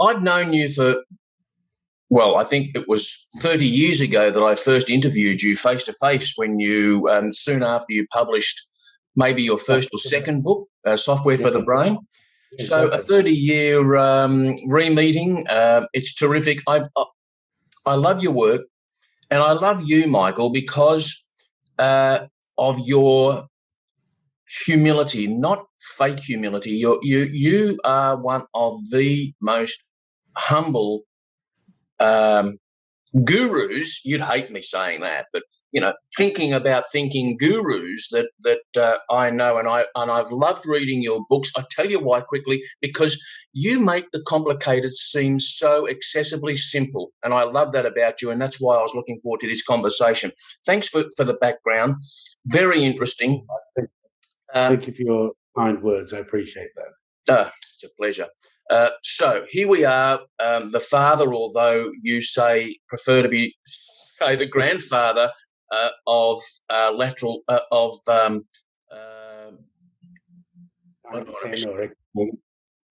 I've known you for, well, I think it was 30 years ago that I first interviewed you face-to-face when you, soon after you published maybe your first or second book, Software for the Brain. So a 30-year re-meeting, it's terrific. I love your work, and I love you, Michael, because of your humility, not fake humility. You are one of the most humble gurus. You'd hate me saying that, but thinking about thinking gurus that I know, and I've loved reading your books. I tell you why quickly, because you make the complicated seem so accessibly simple, and I love that about you, and that's why I was looking forward to this conversation. Thanks for the background. Very interesting. Thank you for your kind words. I appreciate that. It's a pleasure. So here we are, the father, although you prefer to be the grandfather of lateral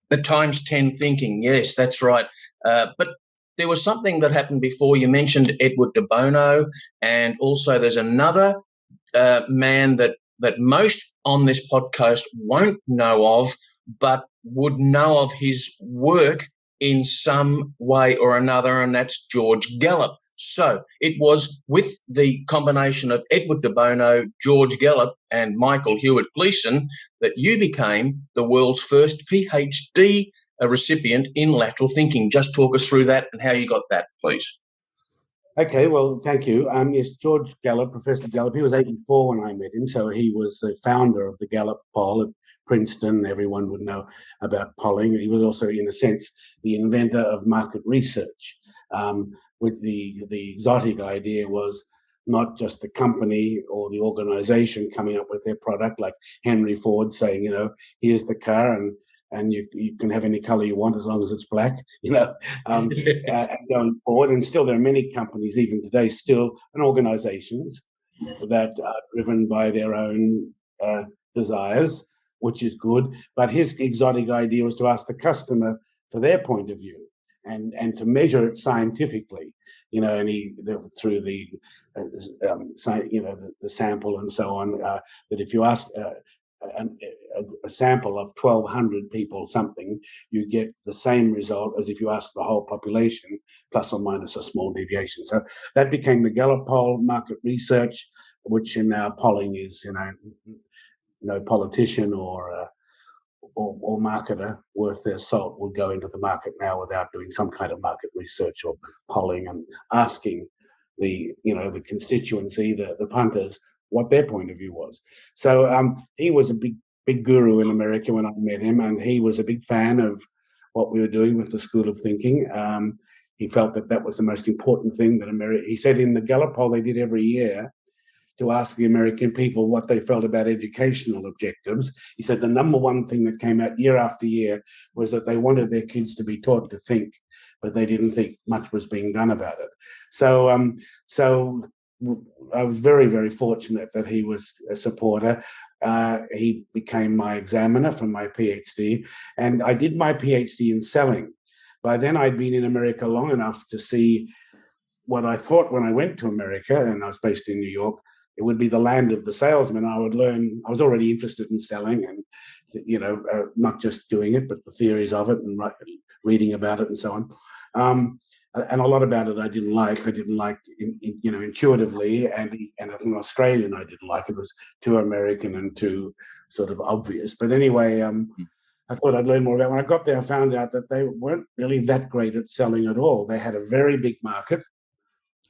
the times 10 thinking. Yes, that's right. But there was something that happened before. You mentioned Edward de Bono, and also there's another man that most on this podcast won't know of, but would know of his work in some way or another, and that's George Gallup. So it was with the combination of Edward de Bono, George Gallup, and Michael Hewitt-Gleeson that you became the world's first Ph.D. recipient in lateral thinking. Just talk us through that and how you got that, please. Okay, well, thank you. Yes, George Gallup, Professor Gallup, he was 84 when I met him, so he was the founder of the Gallup poll at Princeton. Everyone would know about polling. He was also, in a sense, the inventor of market research, with the exotic idea was not just the company or the organization coming up with their product, like Henry Ford saying, here's the car, and you can have any color you want as long as it's black, going forward. And still there are many companies, even today, and organizations that are driven by their own desires, which is good. But his exotic idea was to ask the customer for their point of view and to measure it scientifically, and through the sample and so on, that if you ask a sample of 1,200 people something, you get the same result as if you ask the whole population, plus or minus a small deviation. So that became the Gallup poll, market research, which in our polling is, no politician or marketer worth their salt would go into the market now without doing some kind of market research or polling and asking the constituency, the punters, what their point of view was. So he was a big guru in America when I met him, and he was a big fan of what we were doing with the School of Thinking. He felt that was the most important thing that America. He said in the Gallup poll they did every year to ask the American people what they felt about educational objectives. He said the number one thing that came out year after year was that they wanted their kids to be taught to think, but they didn't think much was being done about it. So I was very, very fortunate that he was a supporter. He became my examiner for my PhD, and I did my PhD in selling. By then I'd been in America long enough to see what I thought when I went to America, and I was based in New York, it would be the land of the salesman. I would learn. I was already interested in selling, and not just doing it, but the theories of it and reading about it and so on. And a lot about it I didn't like. I didn't like, intuitively, and as an Australian, I didn't like it. It was too American and too sort of obvious. But anyway, I thought I'd learn more about it. When I got there, I found out that they weren't really that great at selling at all. They had a very big market,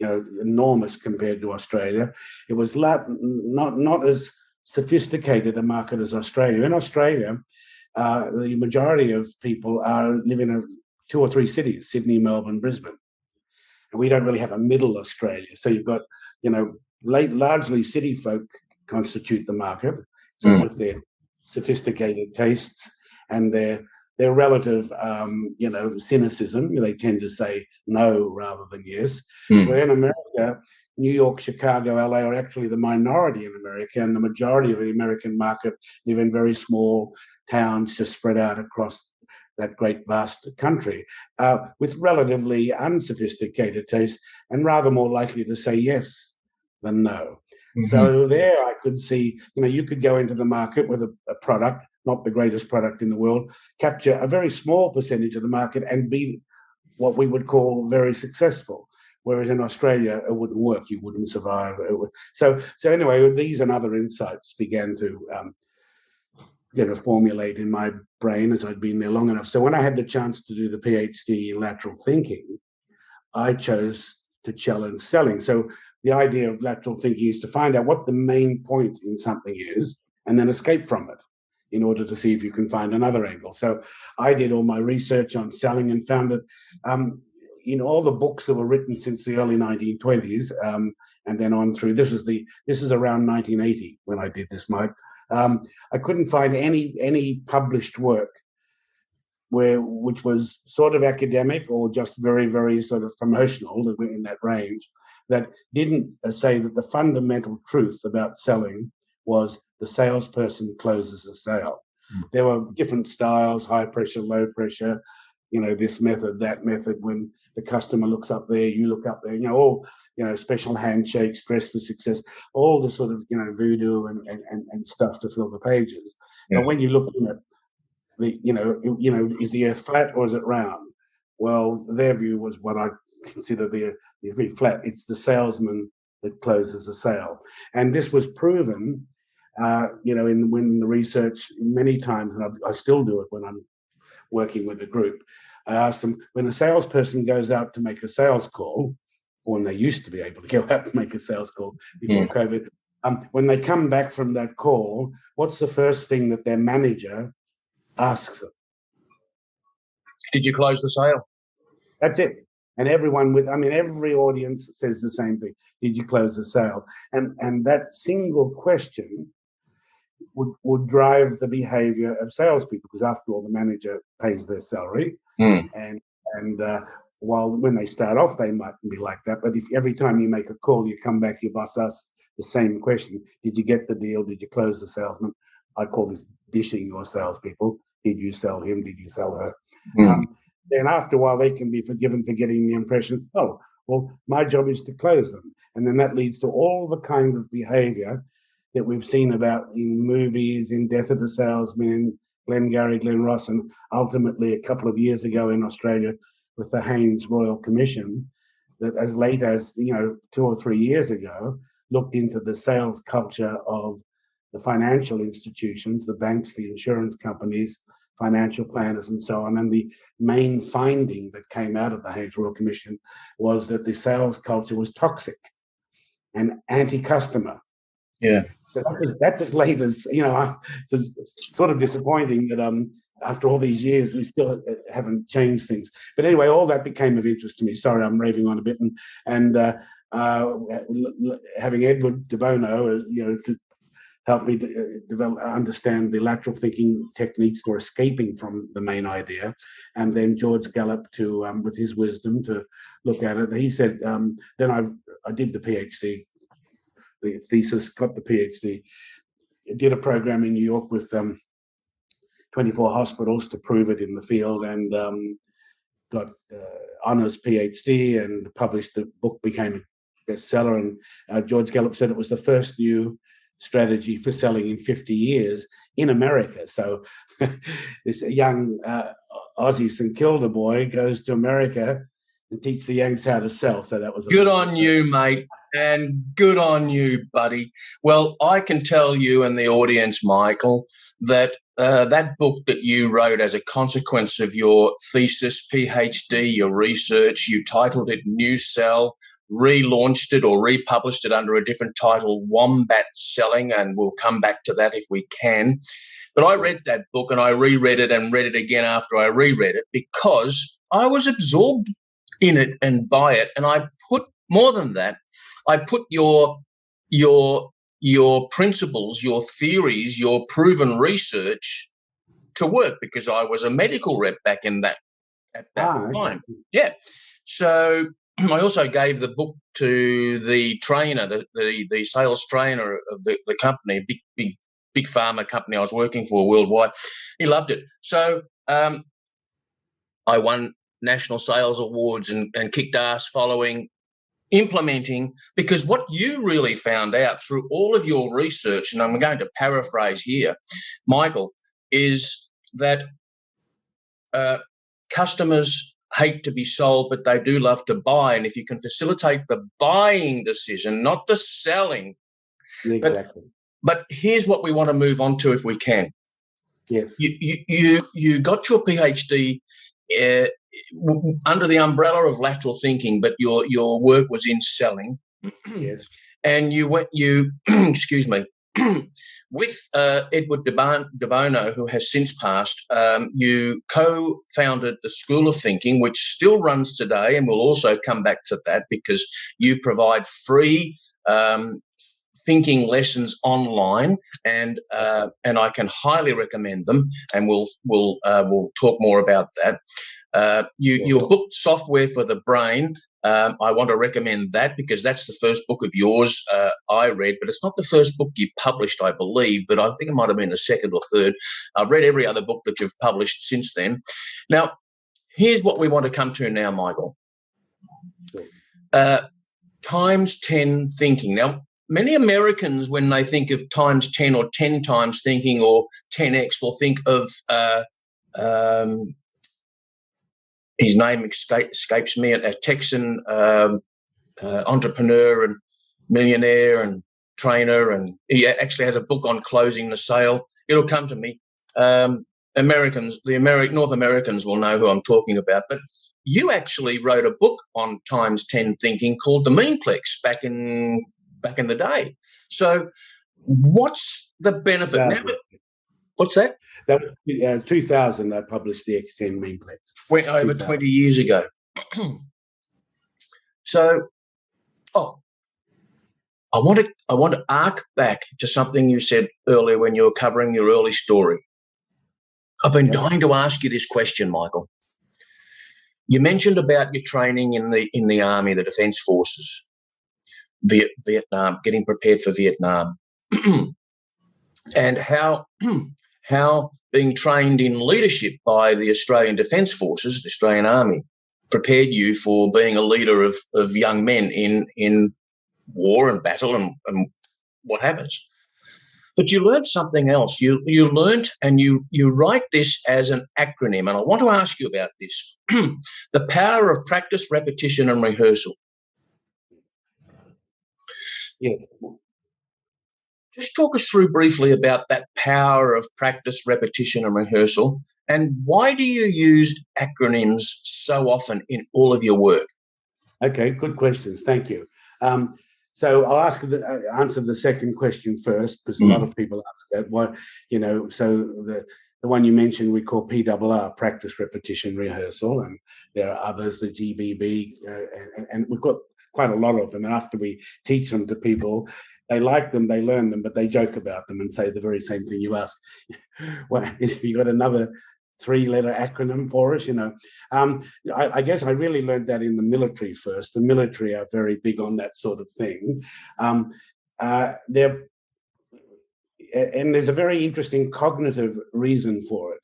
enormous compared to Australia. It was not as sophisticated a market as Australia. In Australia, the majority of people live in 2 or 3 cities: Sydney, Melbourne, Brisbane. And we don't really have a middle Australia. So you've got, largely city folk constitute the market, so with their sophisticated tastes and their relative, cynicism. They tend to say no rather than yes. Where in America, New York, Chicago, LA are actually the minority in America, and the majority of the American market live in very small towns just spread out across that great vast country with relatively unsophisticated taste and rather more likely to say yes than no. Mm-hmm. So there I could see, you could go into the market with a product, not the greatest product in the world, capture a very small percentage of the market and be what we would call very successful. Whereas in Australia, it wouldn't work. You wouldn't survive. So anyway, these and other insights began to formulate in my brain as I'd been there long enough. So when I had the chance to do the Ph.D. in lateral thinking, I chose to challenge selling. So the idea of lateral thinking is to find out what the main point in something is and then escape from it in order to see if you can find another angle. So I did all my research on selling and found that all the books that were written since the early 1920s and then on through, this is around 1980 when I did this, Mike. I couldn't find any published work which was sort of academic or just very, very sort of promotional in that range, that didn't say that the fundamental truth about selling was the salesperson closes a sale. Mm. There were different styles, high pressure, low pressure, this method, that method. When the customer looks up there, you look up there, all special handshakes, dress for success, all the sort of voodoo and stuff to fill the pages. Yeah. But when you look at the is the earth flat or is it round? Well, their view was what I consider the flat. It's the salesman that closes a sale, and this was proven. In the research many times, and I still do it when I'm working with a group. I ask them, when a salesperson goes out to make a sales call, or when they used to be able to go out to make a sales call before COVID, when they come back from that call, what's the first thing that their manager asks them? Did you close the sale? That's it. And every audience says the same thing. Did you close the sale? And that single question would drive the behavior of salespeople, because after all, the manager pays their salary. And while when they start off, they might be like that. But if every time you make a call, you come back, your boss asks the same question: did you get the deal? Did you close the salesman? I call this dishing your salespeople. Did you sell him? Did you sell her? Then after a while, they can be forgiven for getting the impression, oh, well, my job is to close them. And then that leads to all the kind of behavior that we've seen about in movies, in Death of a Salesman, Glengarry Glen Ross, and ultimately a couple of years ago in Australia with the Haynes Royal Commission, that as late as 2 or 3 years ago looked into the sales culture of the financial institutions, the banks, the insurance companies, financial planners, and so on. And the main finding that came out of the Haynes Royal Commission was that the sales culture was toxic and anti-customer. Yeah. So that's as late as, so it's sort of disappointing that after all these years, we still haven't changed things. But anyway, all that became of interest to me. Sorry, I'm raving on a bit. And having Edward de Bono, to help me understand the lateral thinking techniques for escaping from the main idea. And then George Gallup to, with his wisdom, to look at it. He said, then I did the PhD, the thesis, got the PhD, did a program in New York with 24 hospitals to prove it in the field, and got honors PhD and published. The book, became a bestseller, and George Gallup said it was the first new strategy for selling in 50 years in America. So this young Aussie St Kilda boy goes to America and teach the Yanks how to sell. So that was good on you, mate, and good on you, buddy. Well, I can tell you and the audience, Michael, that that book that you wrote as a consequence of your thesis, PhD, your research, you titled it NewSell, relaunched it or republished it under a different title, Wombat Selling, and we'll come back to that if we can. But I read that book and I reread it and read it again after I reread it because I was absorbed in it and by it. And I put more than that, I put your principles, your theories, your proven research to work because I was a medical rep back at that time. Yeah. So I also gave the book to the trainer, the sales trainer of the company, big pharma company I was working for worldwide. He loved it. So I won national sales awards and kicked ass following implementing, because what you really found out through all of your research, and I'm going to paraphrase here, Michael, is that customers hate to be sold, but they do love to buy. And if you can facilitate the buying decision, not the selling. Exactly. But here's what we want to move on to if we can. Yes. You got your PhD under the umbrella of lateral thinking, but your work was in selling. Yes. And excuse me, with Edward de Bono, who has since passed, you co-founded the School of Thinking, which still runs today, and we'll also come back to that because you provide free thinking lessons online, and I can highly recommend them, and we'll talk more about that. Your book, Software for the Brain, I want to recommend that because that's the first book of yours I read, but it's not the first book you published, I believe, but I think it might have been the second or third. I've read every other book that you've published since then. Now, here's what we want to come to now, Michael. Times 10 thinking. Now, many Americans, when they think of times 10 or 10 times thinking or 10x, will think of his name escapes me, a Texan entrepreneur and millionaire and trainer, and he actually has a book on closing the sale. It'll come to me. North Americans will know who I'm talking about. But you actually wrote a book on times 10 thinking called the Memeplex back in the day. So what's the benefit? Now, what's that? That was 2000. I published the X10 Memeplex. Over 20 years ago. So, I want to arc back to something you said earlier when you were covering your early story. I've been dying to ask you this question, Michael. You mentioned about your training in the Army, the Defence Forces, Vietnam, getting prepared for Vietnam, and how being trained in leadership by the Australian Defence Forces, the Australian Army, prepared you for being a leader of young men in war and battle and what happens. But you learned something else. You learned, and you write this as an acronym, and I want to ask you about this. The power of practice, repetition, and rehearsal. Yes. Just talk us through briefly about that power of practice, repetition, and rehearsal, and why do you use acronyms so often in all of your work? Okay, good questions. Thank you. So I'll answer the second question first, because a lot of people ask that. So the one you mentioned we call PRR, practice, repetition, rehearsal, and there are others, the GBB, and we've got quite a lot of them. And after we teach them to people, they like them, they learn them, but they joke about them and say the very same thing you asked. Well, if you got another 3-letter acronym for us, I guess I really learned that in the military first. The military are very big on that sort of thing. And there's a very interesting cognitive reason for it.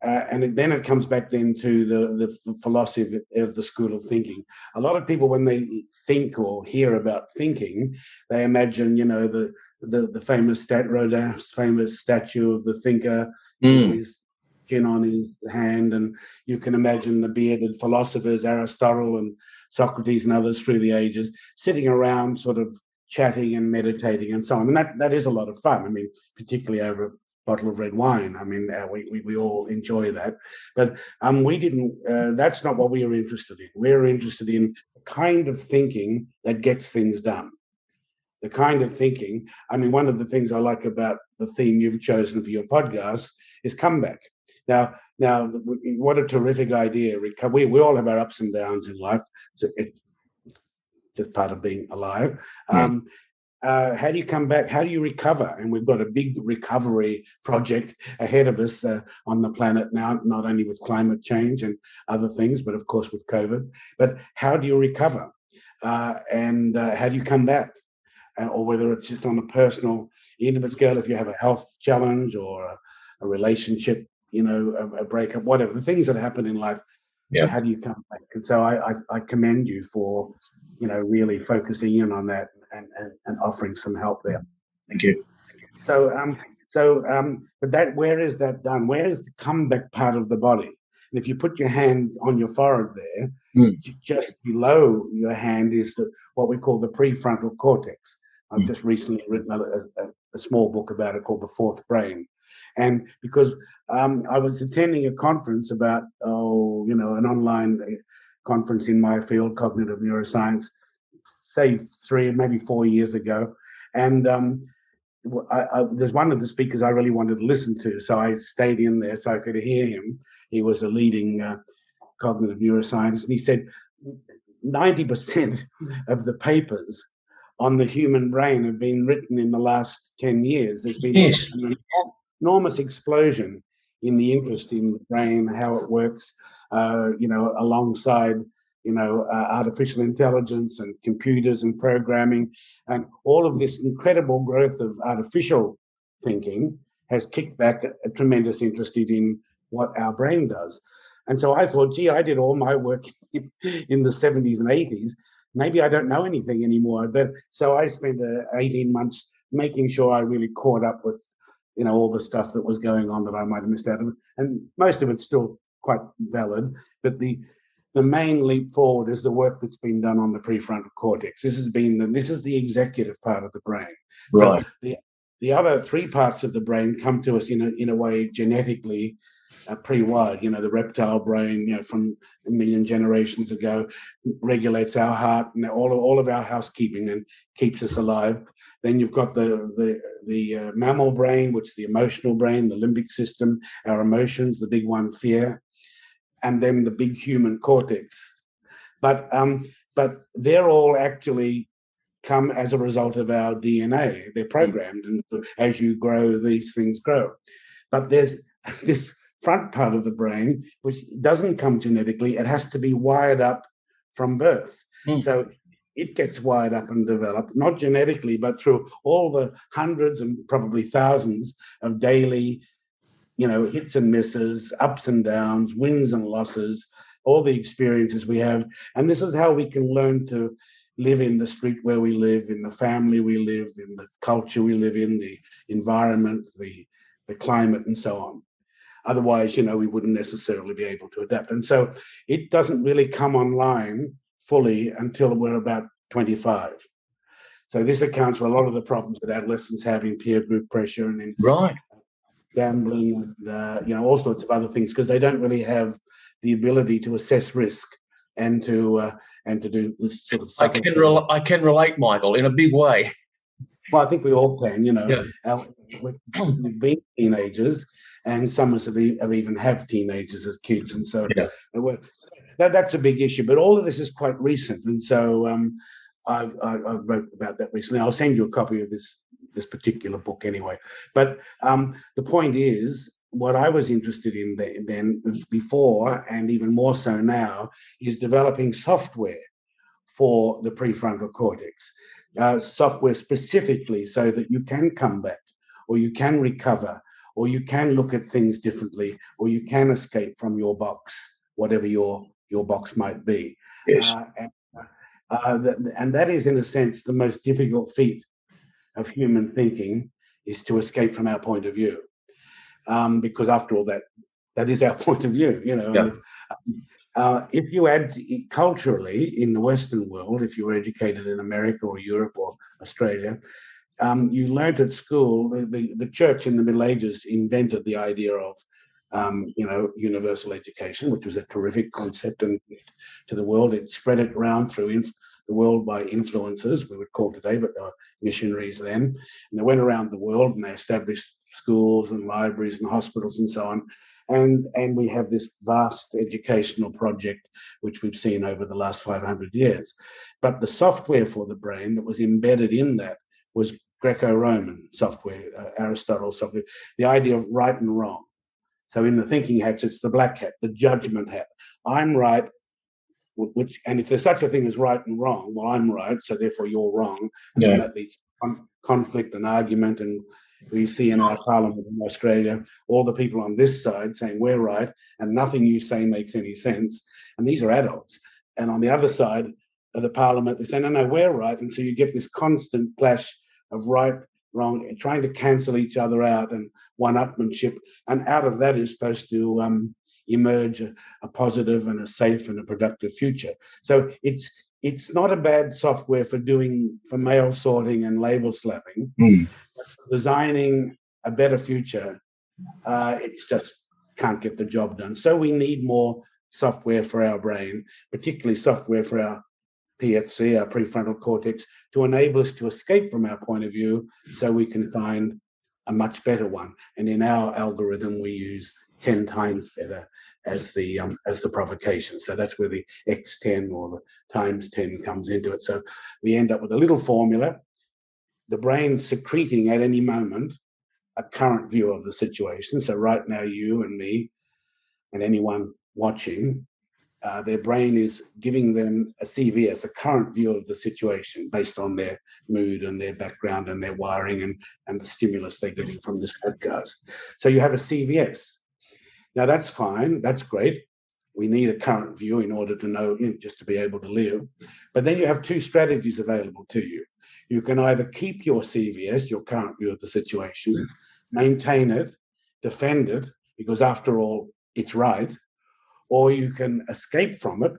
And then it comes back then to the philosophy of the School of Thinking. A lot of people, when they think or hear about thinking, they imagine, the famous Rodin's famous statue of the thinker, his chin on his hand, and you can imagine the bearded philosophers, Aristotle and Socrates and others through the ages, sitting around sort of chatting and meditating and so on. And that is a lot of fun. I mean, particularly over a bottle of red wine. I mean, we all enjoy that. But we didn't, that's not what we were interested in. We were interested in the kind of thinking that gets things done. The kind of thinking, I mean, one of the things I like about the theme you've chosen for your podcast is comeback. Now, what a terrific idea. We all have our ups and downs in life. So it's just part of being alive. How do you come back? How do you recover? And we've got a big recovery project ahead of us on the planet now, not only with climate change and other things, but of course with COVID. But how do you recover? And how do you come back? Or whether it's just on a personal, intimate scale, if you have a health challenge or a relationship a breakup, whatever, the things that happen in life. Yeah. How do you come back? And so I commend you for, really focusing in on that and offering some help there. Thank you. But where is that done? Where is the comeback part of the body? And if you put your hand on your forehead there, just below your hand is what we call the prefrontal cortex. I've just recently written a small book about it called The Fourth Brain. And because I was attending a conference about, an online conference in my field, cognitive neuroscience, say 3, maybe 4 years ago. And there's one of the speakers I really wanted to listen to. So I stayed in there so I could hear him. He was a leading cognitive neuroscientist. And he said 90% of the papers on the human brain have been written in the last 10 years. There's been an enormous explosion in the interest in the brain, how it works, alongside, artificial intelligence and computers and programming. And all of this incredible growth of artificial thinking has kicked back a tremendous interest in what our brain does. And so I thought, gee, I did all my work in the 70s and 80s. Maybe I don't know anything anymore. So I spent 18 months making sure I really caught up with, all the stuff that was going on that I might have missed out of. And most of it's still quite valid. But the main leap forward is the work that's been done on the prefrontal cortex. This is the executive part of the brain. Right. So the other 3 parts of the brain come to us in a way genetically pre-wired. The reptile brain, from a million generations ago, regulates our heart and all of our housekeeping and keeps us alive. Then you've got the mammal brain, which is the emotional brain, the limbic system, our emotions, the big one, fear, and then the big human cortex. But they're all actually come as a result of our DNA. They're programmed, and as you grow, these things grow. But there's this front part of the brain which doesn't come genetically. It has to be wired up from birth. So it gets wired up and developed, not genetically, but through all the hundreds and probably thousands of daily, hits and misses, ups and downs, wins and losses, all the experiences we have. And this is how we can learn to live in the street where we live, in the family we live, in the culture we live in, the environment, the climate, and so on. Otherwise, we wouldn't necessarily be able to adapt. And so it doesn't really come online fully until we're about 25. So this accounts for a lot of the problems that adolescents have in peer group pressure and in gambling and all sorts of other things, because they don't really have the ability to assess risk and to do this sort of. I can relate, Michael, in a big way. Well, I think we all can. We've been teenagers, and some of us have even have teenagers as kids, and so that's a big issue. But all of this is quite recent, and so I wrote about that recently. I'll send you a copy of this particular book anyway. But the point is, what I was interested in then before, and even more so now, is developing software for the prefrontal cortex, software specifically so that you can come back, or you can recover, or you can look at things differently, or you can escape from your box, whatever your box might be. Yes. And that is, in a sense, the most difficult feat of human thinking, is to escape from our point of view. Because after all, that is our point of view, if you add culturally in the Western world, if you were educated in America or Europe or Australia, you learned at school, the church in the Middle Ages invented the idea of, universal education, which was a terrific concept, and to the world, it spread it around through the world by influencers, we would call today, but they were missionaries then. And they went around the world and they established schools and libraries and hospitals and so on. And we have this vast educational project, which we've seen over the last 500 years. But the software for the brain that was embedded in that was Greco-Roman software, Aristotle software, the idea of right and wrong. So in the thinking hats, it's the black hat, the judgment hat. I'm right, and if there's such a thing as right and wrong, well, I'm right, so therefore you're wrong. And that leads to conflict and argument, and We see in our parliament in Australia, all the people on this side saying we're right and nothing you say makes any sense. And these are adults. And on the other side of the parliament, they say, no, we're right. And so you get this constant clash of right, wrong, trying to cancel each other out and one-upmanship. And out of that is supposed to emerge a positive and a safe and a productive future. So it's not a bad software for mail sorting and label slapping. Designing a better future, it just can't get the job done. So we need more software for our brain, particularly software for our PFC, our prefrontal cortex, to enable us to escape from our point of view so we can find a much better one. And in our algorithm, we use 10 times better as the provocation. So that's where the X10 or the times 10 comes into it. So we end up with a little formula. The brain's secreting at any moment a current view of the situation. So right now, you and me and anyone watching, their brain is giving them a CVS, a current view of the situation based on their mood and their background and their wiring and the stimulus they're getting from this podcast. So you have a CVS. Now that's fine, that's great. We need a current view in order to know, just to be able to live. But then you have two strategies available to you. You can either keep your CVS, your current view of the situation, maintain it, defend it, because after all, it's right, or you can escape from it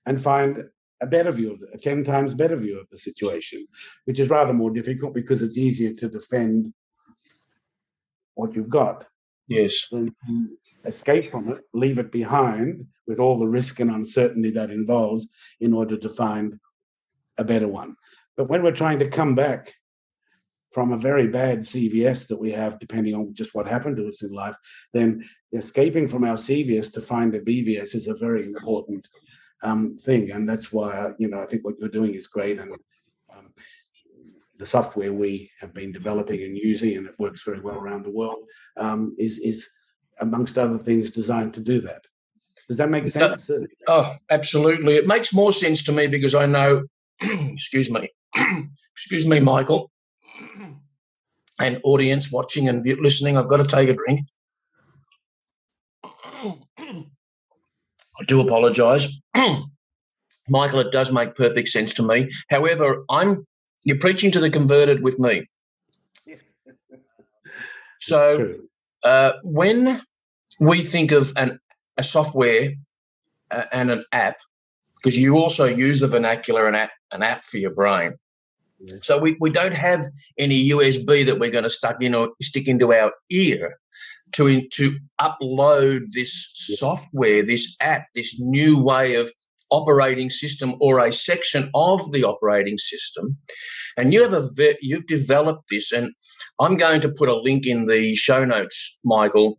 and find a better view, a 10 times better view of the situation, which is rather more difficult because it's easier to defend what you've got. Yes. Than to escape from it, leave it behind with all the risk and uncertainty that involves in order to find a better one. But when we're trying to come back from a very bad CVS that we have, depending on just what happened to us in life, then escaping from our CVS to find a BVS is a very important thing. And that's why, I think what you're doing is great. And the software we have been developing and using, and it works very well around the world, is amongst other things designed to do that. Does that make sense? Oh, absolutely. It makes more sense to me because I know, excuse me, Michael, and audience watching and listening, I've got to take a drink. I do apologise. Michael, it does make perfect sense to me. However, you're preaching to the converted with me. So when we think of a software and an app, because you also use the vernacular an app for your brain. Yes. So we don't have any USB that we're going to stick into our ear to upload this software, this app, this new way of operating system or a section of the operating system. And you've developed this, and I'm going to put a link in the show notes, Michael,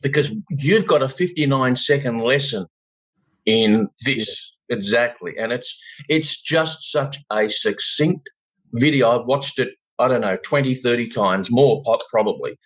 because you've got a 59-second lesson in this. Exactly. And it's just such a succinct video. I've watched it, 20, 30 times, more probably.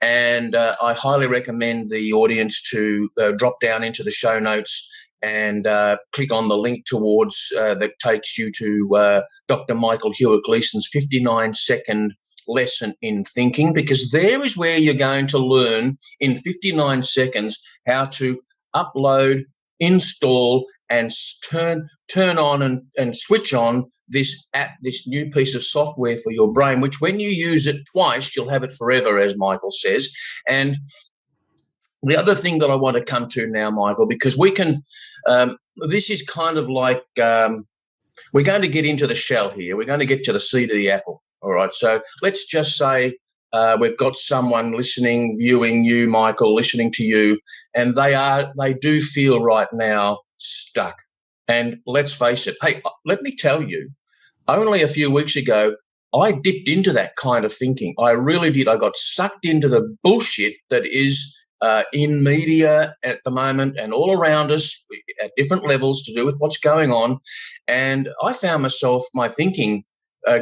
And I highly recommend the audience to drop down into the show notes and click on the link towards that takes you to Dr. Michael Hewitt-Gleeson's 59-second lesson in thinking, because there is where you're going to learn in 59 seconds how to upload, install, and turn on and switch on this app, this new piece of software for your brain, which when you use it twice, you'll have it forever, as Michael says. And the other thing that I want to come to now, Michael, because we can, this is kind of like we're going to get into the shell here. We're going to get to the seed of the apple. All right. So let's just say we've got someone listening, viewing you, Michael, listening to you, and they do feel right now stuck. And let's face it. Hey, let me tell you, only a few weeks ago, I dipped into that kind of thinking. I really did. I got sucked into the bullshit that is in media at the moment and all around us at different levels to do with what's going on. And I found myself, my thinking,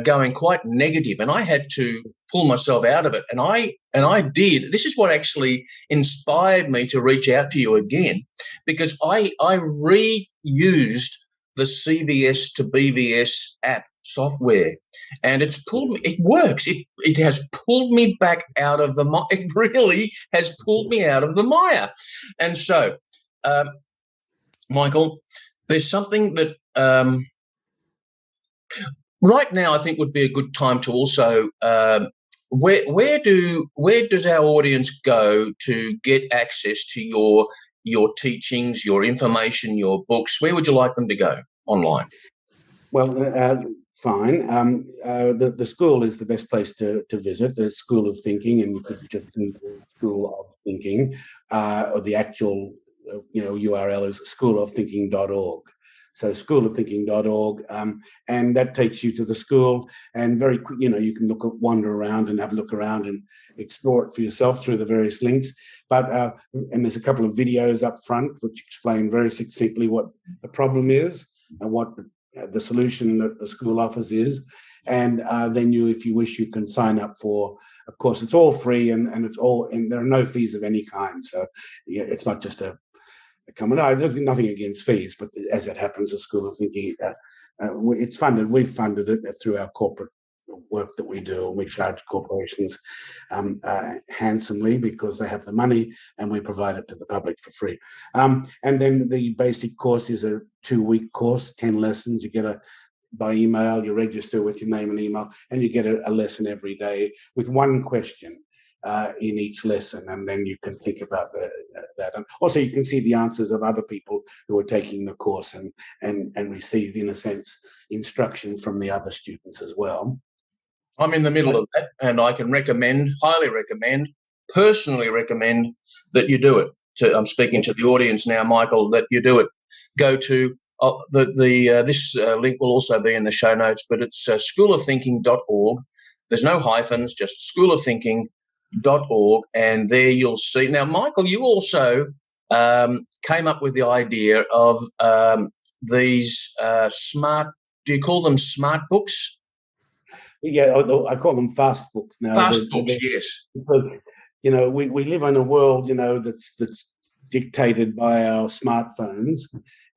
going quite negative, and I had to pull myself out of it. And I did. This is what actually inspired me to reach out to you again, because I reused the CVS to BVS app software, and it's pulled me. It works. It has pulled me back out of the mire. It really has pulled me out of the mire. And so, Michael, there's something that right now I think would be a good time to also where does our audience go to get access to your teachings, your information, your books? Where would you like them to go online? Well, fine. The school is the best place to visit, the School of Thinking, and you could just do School of Thinking, or the actual URL is schoolofthinking.org. So schoolofthinking.org, and that takes you to the school, and very you can wander around and have a look around and explore it for yourself through the various links. But and there's a couple of videos up front which explain very succinctly what the problem is and what the solution that the school offers is. And then if you wish, you can sign up for. Of course, it's all free, and there are no fees of any kind. So it's not just a come on. There's nothing against fees, but as it happens, the School of Thinking, it's funded. We've funded it through our corporate work that we do. We charge corporations handsomely because they have the money, and we provide it to the public for free. And then the basic course is a 2-week course, 10 lessons. You get by email, you register with your name and email, and you get a lesson every day with one question in each lesson, and then you can think about that. And also you can see the answers of other people who are taking the course and receive, in a sense, instruction from the other students as well. I'm in the middle of that, and I can highly recommend, personally recommend that you do it. I'm speaking to the audience now, Michael, that you do it. Go to this link will also be in the show notes, but it's schoolofthinking.org. There's no hyphens, just schoolofthinking.org, and there you'll see. Now, Michael, you also came up with the idea of these smart. Do you call them smart books? Yeah, I call them fast books now. Fast books, yes. Because we live in a world that's dictated by our smartphones,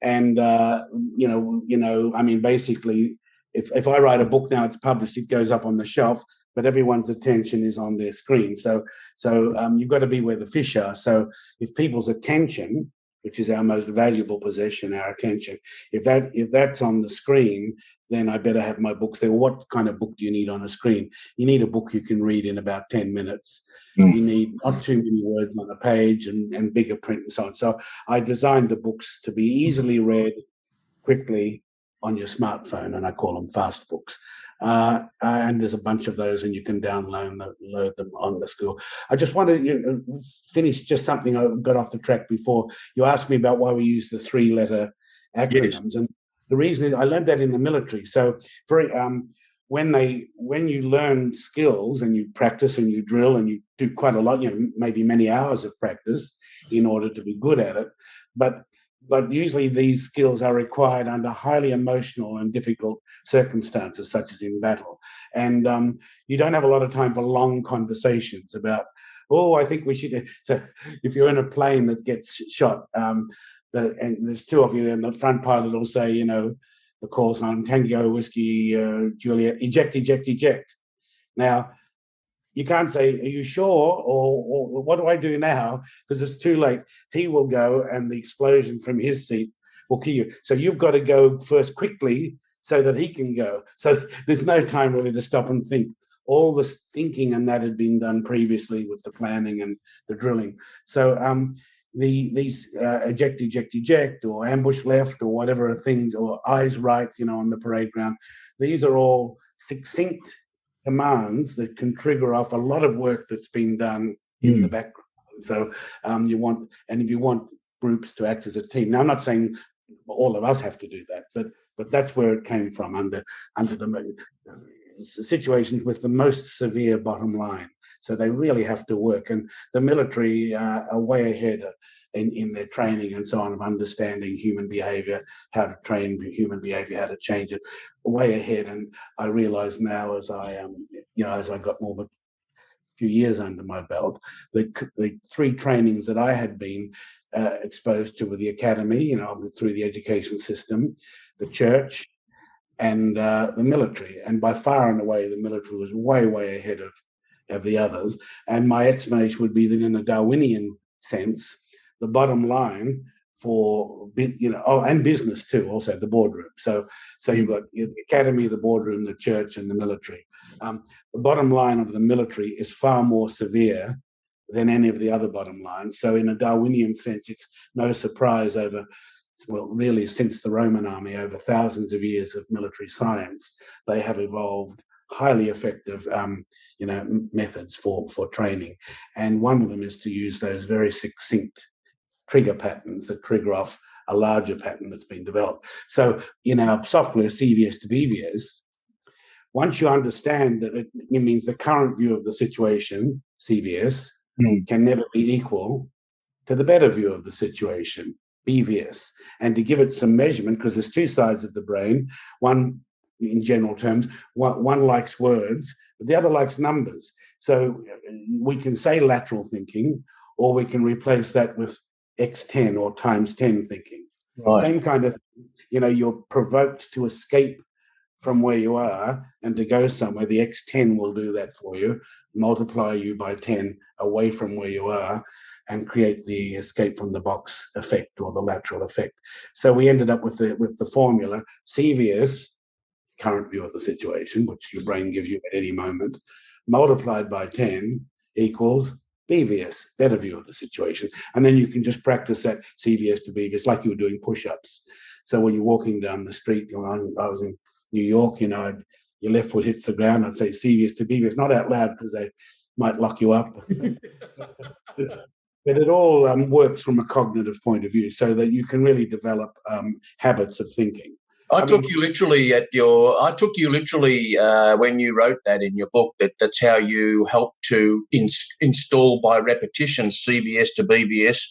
and I mean, basically, if I write a book now, it's published, it goes up on the shelf, but everyone's attention is on their screen. So you've got to be where the fish are. So if people's attention, which is our most valuable possession, our attention, if that's on the screen, then I better have my books there. What kind of book do you need on a screen? You need a book you can read in about 10 minutes. You need not too many words on a page and bigger print and so on. So I designed the books to be easily read quickly on your smartphone, and I call them fast books. And there's a bunch of those, and you can download them on the school. I just wanted to finish just something I got off the track before. You asked me about why we use the 3-letter acronyms, yes. And the reason is I learned that in the military. So when you learn skills and you practice and you drill and you do quite a lot, maybe many hours of practice in order to be good at it, but usually these skills are required under highly emotional and difficult circumstances, such as in battle. And you don't have a lot of time for long conversations about, I think we should. So if you're in a plane that gets shot, and there's two of you, and the front pilot will say, the call sign, Tango, Whiskey, Juliet, eject, eject, eject. Now, you can't say, are you sure? Or what do I do now? Because it's too late. He will go, and the explosion from his seat will kill you. So you've got to go first quickly so that he can go. So there's no time really to stop and think. All this thinking and that had been done previously with the planning and the drilling. So these eject, eject, eject, or ambush left, or whatever are things, or eyes right, on the parade ground. These are all succinct commands that can trigger off a lot of work that's been done in the background. So if you want groups to act as a team. Now, I'm not saying all of us have to do that, but that's where it came from under the situations with the most severe bottom line. So they really have to work, and the military are way ahead in their training and so on of understanding human behavior, how to train human behavior, how to change it, way ahead. And I realize now, as I got more of a few years under my belt, the 3 trainings that I had been exposed to with the academy, through the education system, the church, and the military. And by far and away, the military was way, way ahead of the others. And my explanation would be that in a Darwinian sense, the bottom line for, and business too, also the boardroom. So you've got the academy, the boardroom, the church, and the military. The bottom line of the military is far more severe than any of the other bottom lines. So in a Darwinian sense, it's no surprise really since the Roman army, over thousands of years of military science, they have evolved highly effective methods for training. And one of them is to use those very succinct trigger patterns that trigger off a larger pattern that's been developed. So in our software, CVS to BVS, once you understand that it means the current view of the situation, CVS, can never be equal to the better view of the situation, BVS. And to give it some measurement, because there's two sides of the brain, one, in general terms, one likes words, but the other likes numbers. So we can say lateral thinking, or we can replace that with X10 or times 10 thinking. Right. Same kind of, you're provoked to escape from where you are and to go somewhere. The X10 will do that for you, multiply you by 10 away from where you are, and create the escape from the box effect or the lateral effect. So we ended up with the formula CVS, current view of the situation, which your brain gives you at any moment, multiplied by 10 equals BVS, better view of the situation. And then you can just practice that CVS to BVS like you were doing push-ups. So when you're walking down the street, I was in New York, your left foot hits the ground, I'd say CVS to BVS, not out loud because they might lock you up. But it all works from a cognitive point of view so that you can really develop habits of thinking. I took you literally when you wrote that in your book, that's how you helped to install by repetition CVS to BVS.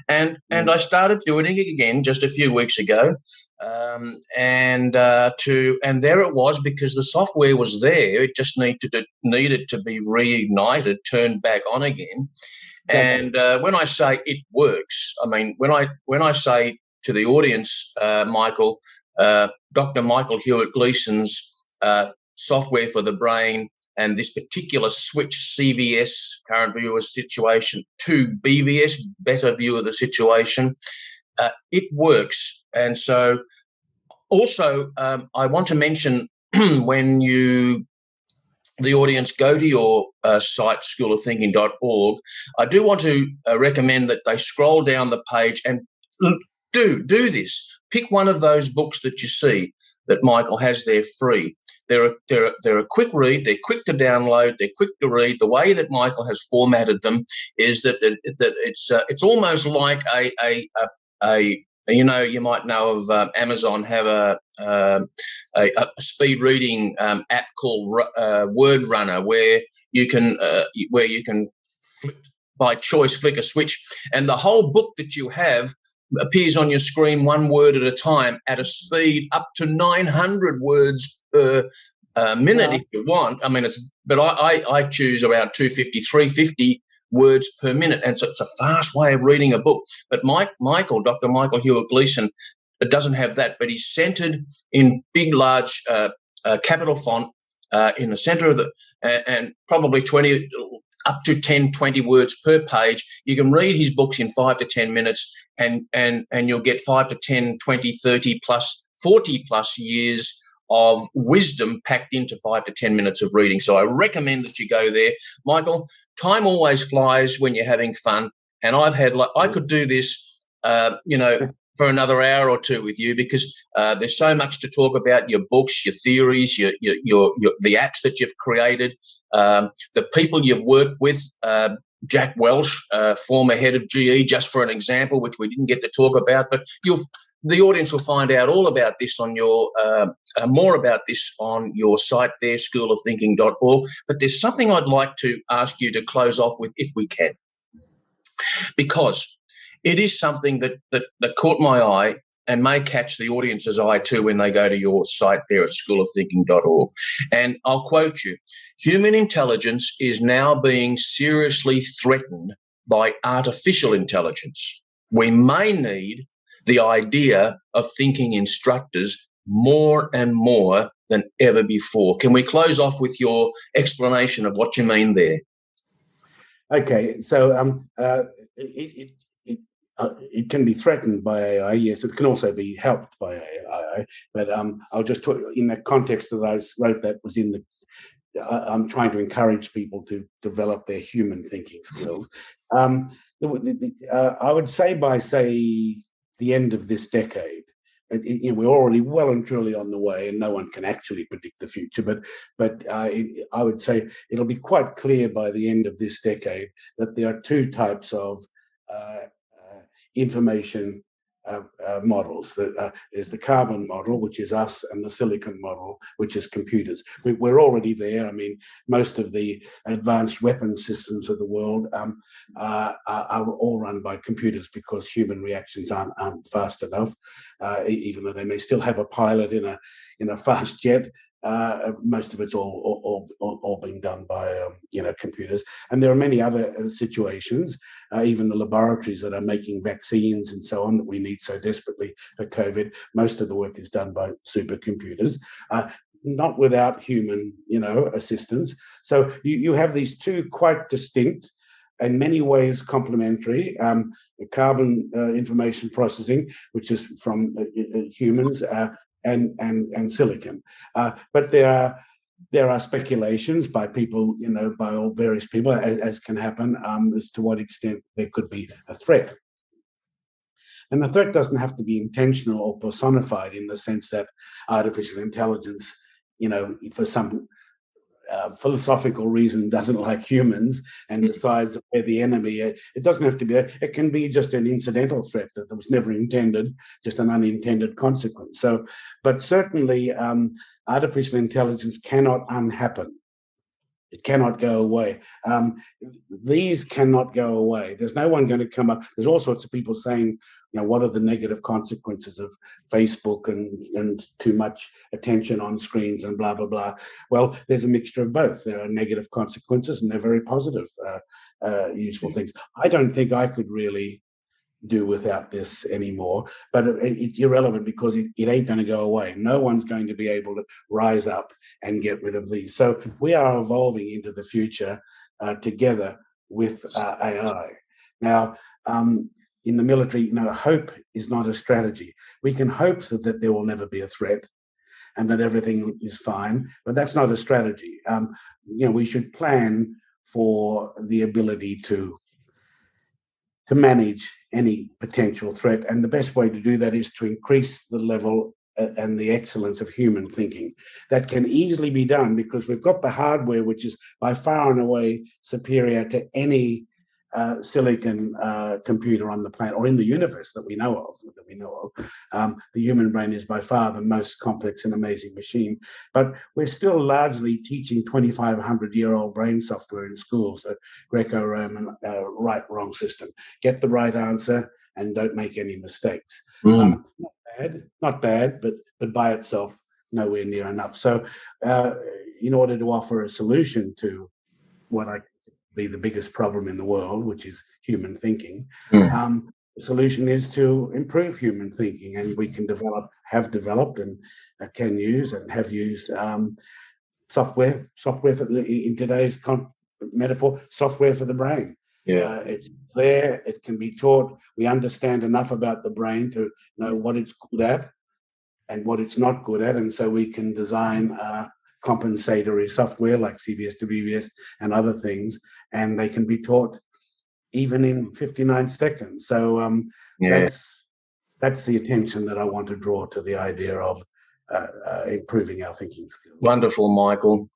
And I started doing it again just a few weeks ago. And there it was, because the software was there. It just needed to be reignited, turned back on again. And when I say it works, I mean, when I say to the audience, Michael, Dr. Michael Hewitt-Gleeson's software for the brain and this particular switch, CVS, current view of the situation, to BVS, better view of the situation, it works. And so also I want to mention when the audience go to your site, schoolofthinking.org, I do want to recommend that they scroll down the page and do this. Pick one of those books that you see that Michael has there free. They're a quick read. They're quick to download. They're quick to read. The way that Michael has formatted them is that it's almost like you might know of Amazon have a speed reading app called Word Runner, where you can by choice flick a switch, and the whole book that you have appears on your screen one word at a time at a speed up to 900 words per minute if you want. I mean, I choose around 250, 350 words per minute, and so it's a fast way of reading a book. But Dr. Michael Hewitt-Gleeson, it doesn't have that, but he's centered in big, large capital font in the center of and probably 20 up to 10, 20 words per page. You can read his books in 5 to 10 minutes and you'll get 5 to 10, 20, 30 plus, 40 plus years of wisdom packed into 5 to 10 minutes of reading. So I recommend that you go there. Michael, time always flies when you're having fun. And I could do this, for another hour or two with you, because there's so much to talk about: your books, your theories, your the apps that you've created, the people you've worked with. Jack Welch, former head of GE, just for an example, which we didn't get to talk about, but the audience will find out all about this on your more about this on your site there, schoolofthinking.org. But there's something I'd like to ask you to close off with, if we can, because it is something that caught my eye and may catch the audience's eye too when they go to your site there at schoolofthinking.org. And I'll quote you: human intelligence is now being seriously threatened by artificial intelligence. We may need the idea of thinking instructors more and more than ever before. Can we close off with your explanation of what you mean there? Okay, so it can be threatened by AI. Yes, it can also be helped by AI. But I'll just talk in the context that I wrote that was in the. I'm trying to encourage people to develop their human thinking skills. I would say by the end of this decade, we're already well and truly on the way, and no one can actually predict the future. But I would say it'll be quite clear by the end of this decade that there are two types of information models. There's the carbon model, which is us, and the silicon model, which is computers. We're already there. I mean, most of the advanced weapon systems of the world are all run by computers because human reactions aren't fast enough. Even though they may still have a pilot in a fast jet, most of it's all being done by computers. And there are many other situations, even the laboratories that are making vaccines and so on that we need so desperately for COVID. Most of the work is done by supercomputers, not without human assistance. So you have these two quite distinct, in many ways complementary, the carbon information processing, which is from humans, and silicon, but there are speculations by people, by all various people, as can happen, as to what extent there could be a threat. And the threat doesn't have to be intentional or personified in the sense that artificial intelligence, for some philosophical reason doesn't like humans and decides that we're the enemy. It doesn't have to be. It can be just an incidental threat that was never intended, just an unintended consequence. So, but certainly, artificial intelligence cannot unhappen. It cannot go away. These cannot go away. There's no one going to come up. There's all sorts of people saying, what are the negative consequences of Facebook and too much attention on screens and blah, blah, blah. Well, there's a mixture of both. There are negative consequences and they're very positive, useful things. I don't think I could really do without this anymore, but it's irrelevant because it ain't going to go away. No one's going to be able to rise up and get rid of these. So we are evolving into the future together with AI. Now, in the military, hope is not a strategy. We can hope that there will never be a threat and that everything is fine, but that's not a strategy. We should plan for the ability to manage any potential threat. And the best way to do that is to increase the level and the excellence of human thinking. That can easily be done because we've got the hardware, which is by far and away superior to any silicon computer on the planet or in the universe that we know of. The human brain is by far the most complex and amazing machine, but we're still largely teaching 2,500-year-old brain software in schools, a Greco-Roman right-wrong system. Get the right answer and don't make any mistakes. Not bad, but by itself, nowhere near enough. So in order to offer a solution to what I be the biggest problem in the world, which is human thinking. The solution is to improve human thinking, and we can have developed and can use and have used software for, in today's metaphor, software for the brain. It's there, it can be taught. We understand enough about the brain to know what it's good at and what it's not good at, and so we can design compensatory software like CBS to BBS and other things, and they can be taught even in 59 seconds. So that's the attention that I want to draw to the idea of improving our thinking skills. Wonderful, Michael.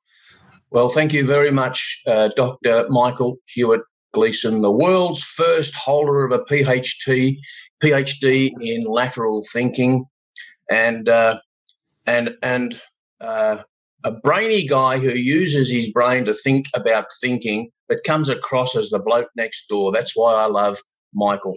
Well, thank you very much, Dr. Michael Hewitt-Gleeson, the world's first holder of a Ph.D. in lateral thinking, and a brainy guy who uses his brain to think about thinking, but comes across as the bloke next door. That's why I love Michael.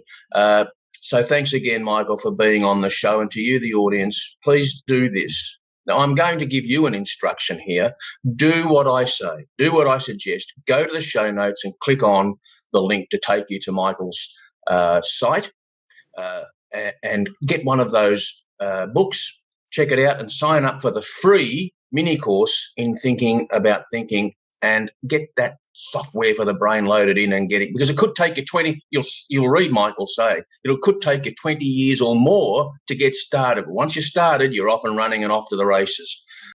So thanks again, Michael, for being on the show. And to you, the audience, please do this. Now, I'm going to give you an instruction here. Do what I say. Do what I suggest. Go to the show notes and click on the link to take you to Michael's site and get one of those books. check it out and sign up for the free mini course in thinking about thinking and get that software for the brain loaded in and get it, because it could take you you'll read Michael say, it could take you 20 years or more to get started. But once you're started, you're off and running and off to the races.